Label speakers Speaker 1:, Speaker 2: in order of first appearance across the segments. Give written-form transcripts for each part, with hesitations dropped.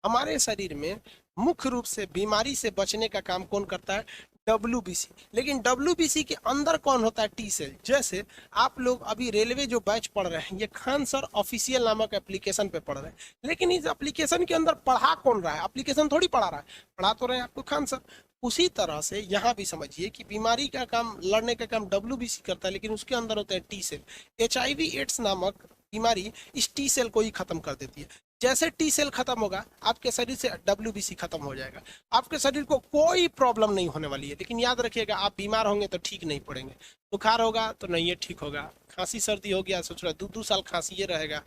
Speaker 1: हमारे शरीर में मुख्य रूप से बीमारी से बचने का काम कौन करता है? WBC। लेकिन WBC के अंदर कौन होता है? T cell. जैसे आप लोग अभी रेलवे जो बैच पढ़ रहे हैं, ये खान सर ऑफिशियल नामक एप्लीकेशन पे पढ़ रहे हैं, लेकिन इस एप्लीकेशन के अंदर पढ़ा कौन रहा है? एप्लीकेशन थोड़ी पढ़ा रहा है, पढ़ा तो रहे हैं आपको खान सर। उसी तरह से यहाँ भी समझिए कि बीमारी का काम, लड़ने का काम WBC करता है, लेकिन उसके अंदर होता है टी सेल। HIV एड्स नामक बीमारी इस टी सेल को ही खत्म कर देती है। जैसे टी सेल खत्म होगा, आपके शरीर से WBC खत्म हो जाएगा, आपके शरीर को कोई प्रॉब्लम नहीं होने वाली है। लेकिन याद रखिएगा, आप बीमार होंगे तो ठीक नहीं पड़ेंगे। बुखार होगा तो नहीं ये ठीक होगा, खांसी सर्दी हो गया, सोच रहा 2-2 साल खांसी ये रहेगा।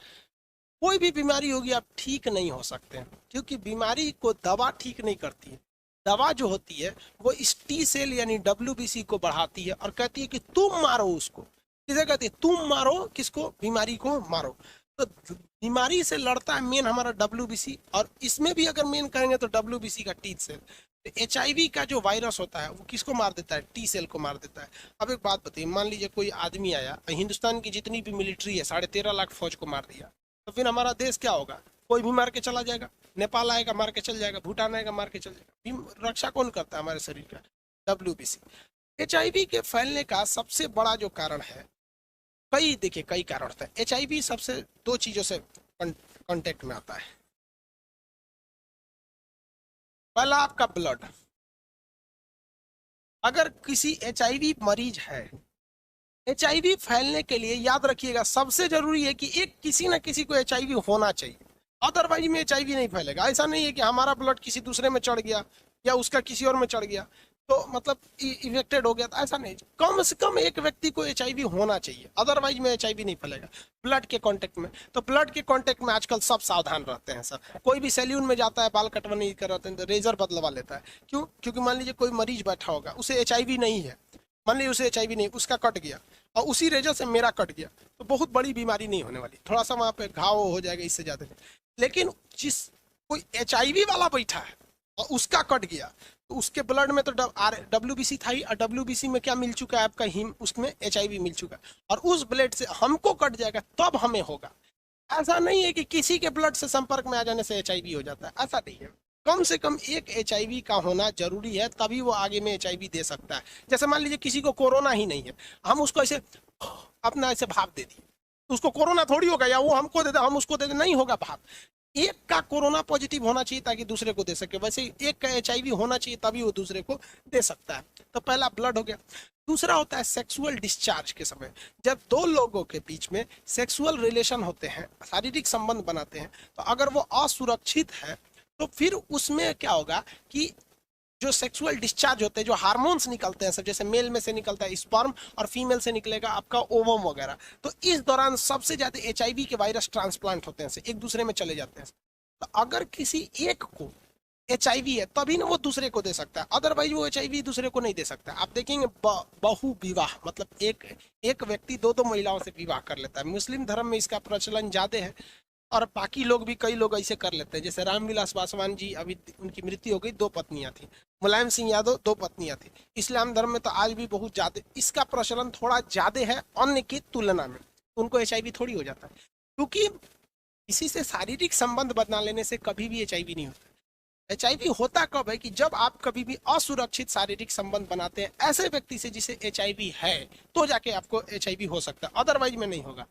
Speaker 1: कोई भी बीमारी होगी, आप ठीक नहीं हो सकते हैं, क्योंकि बीमारी को दवा ठीक नहीं करती है। दवा जो होती है वो इस टी सेल यानी WBC को बढ़ाती है और कहती है कि तुम मारो उसको। किसे कहती है? तुम मारो किसको? बीमारी को मारो। तो बीमारी से लड़ता है मेन हमारा WBC, और इसमें भी अगर मेन कहेंगे तो WBC का टी सेल। तो HIV का जो वायरस होता है वो किसको मार देता है? टी सेल को मार देता है। अब एक बात बताइए, मान लीजिए कोई आदमी आया, हिंदुस्तान की जितनी भी मिलिट्री है 13.5 लाख फौज को मार दिया, तो फिर हमारा देश क्या होगा? कोई भी मार के चला जाएगा। नेपाल आएगा मार के चल जाएगा, भूटान आएगा मार के चल जाएगा। रक्षा कौन करता है हमारे शरीर का? WBC। HIV के फैलने का सबसे बड़ा जो कारण है, देखिए कई कारण होता है। HIV सबसे 2 चीजों से कांटेक्ट में आता है। पहला आपका ब्लड। अगर किसी HIV मरीज है, HIV फैलने के लिए याद रखिएगा सबसे जरूरी है कि एक किसी ना किसी को HIV होना चाहिए, अदरवाइज में HIV नहीं फैलेगा। ऐसा नहीं है कि हमारा ब्लड किसी दूसरे में चढ़ गया या उसका किसी और में चढ़ गया तो मतलब इन्फेक्टेड हो गया, तो ऐसा नहीं। कम से कम एक व्यक्ति को HIV होना चाहिए, अदरवाइज में HIV नहीं फैलेगा। ब्लड के कांटेक्ट में, तो ब्लड के कांटेक्ट में आजकल सब सावधान रहते हैं सर। कोई भी सैलून में जाता है, बाल कटवाने कराते हैं तो रेजर बदलवा लेता है। क्यों? क्योंकि मान लीजिए कोई मरीज बैठा होगा, उसे HIV नहीं है, मान लीजिए उसे HIV नहीं, उसका कट गया और उसी रेजर से मेरा कट गया, तो बहुत बड़ी बीमारी नहीं होने वाली, थोड़ा सा वहां पे घाव हो जाएगा, इससे ज्यादा। लेकिन जिस कोई HIV वाला बैठा है और उसका कट गया, तो उसके ब्लड में तो WBC था ही, और WBC में क्या मिल चुका है आपका? हीम, उसमें HIV मिल चुका है, और उस ब्लड से हमको कट जाएगा तब हमें होगा। ऐसा नहीं है कि किसी के ब्लड से संपर्क में आ जाने से HIV हो जाता है, ऐसा नहीं है। कम से कम एक HIV का होना जरूरी है, तभी वो आगे में HIV दे सकता है। जैसे मान लीजिए किसी को कोरोना ही नहीं है, हम उसको ऐसे अपना ऐसे भाप दे दिए, तो उसको कोरोना थोड़ी होगा, या वो हमको दे दे हम उसको दे दे, नहीं होगा भाप। एक का कोरोना पॉजिटिव होना चाहिए ताकि दूसरे को दे सके, वैसे एक का HIV होना चाहिए तभी वो दूसरे को दे सकता है। तो पहला ब्लड हो गया। दूसरा होता है सेक्सुअल डिस्चार्ज के समय, जब 2 लोगों के बीच में सेक्सुअल रिलेशन होते हैं, शारीरिक संबंध बनाते हैं, तो अगर वो असुरक्षित है तो फिर उसमें क्या होगा कि जो सेक्सुअल डिस्चार्ज होते हैं, जो हार्मोन्स निकलते हैं सब, जैसे मेल में से निकलता है स्पर्म और फीमेल से निकलेगा आपका ओवम वगैरह, तो इस दौरान सबसे ज्यादा HIV के वायरस ट्रांसप्लांट होते हैं, एक दूसरे में चले जाते हैं। तो अगर किसी एक को HIV है तभी ना वो दूसरे को दे सकता है, अदरवाइज वो HIV दूसरे को नहीं दे सकता। आप देखेंगे बहु विवाह, मतलब एक व्यक्ति 2-2 महिलाओं से विवाह कर लेता है। मुस्लिम धर्म में इसका प्रचलन ज्यादा है, और बाकी लोग भी, कई लोग ऐसे कर लेते हैं। जैसे रामविलास पासवान जी, अभी उनकी मृत्यु हो गई, 2 पत्नियां थी। मुलायम सिंह यादव 2 पत्नियां थी। इस्लाम धर्म में तो आज भी बहुत ज्यादा इसका प्रचलन थोड़ा ज्यादा है अन्य की तुलना में। उनको HIV थोड़ी हो जाता है, क्योंकि किसी से शारीरिक संबंध बना लेने से कभी भी HIV नहीं होता। HIV होता कब है कि जब आप कभी भी असुरक्षित शारीरिक संबंध बनाते हैं ऐसे व्यक्ति से जिसे HIV है, तो जाके आपको HIV हो सकता है, अदरवाइज में नहीं होगा।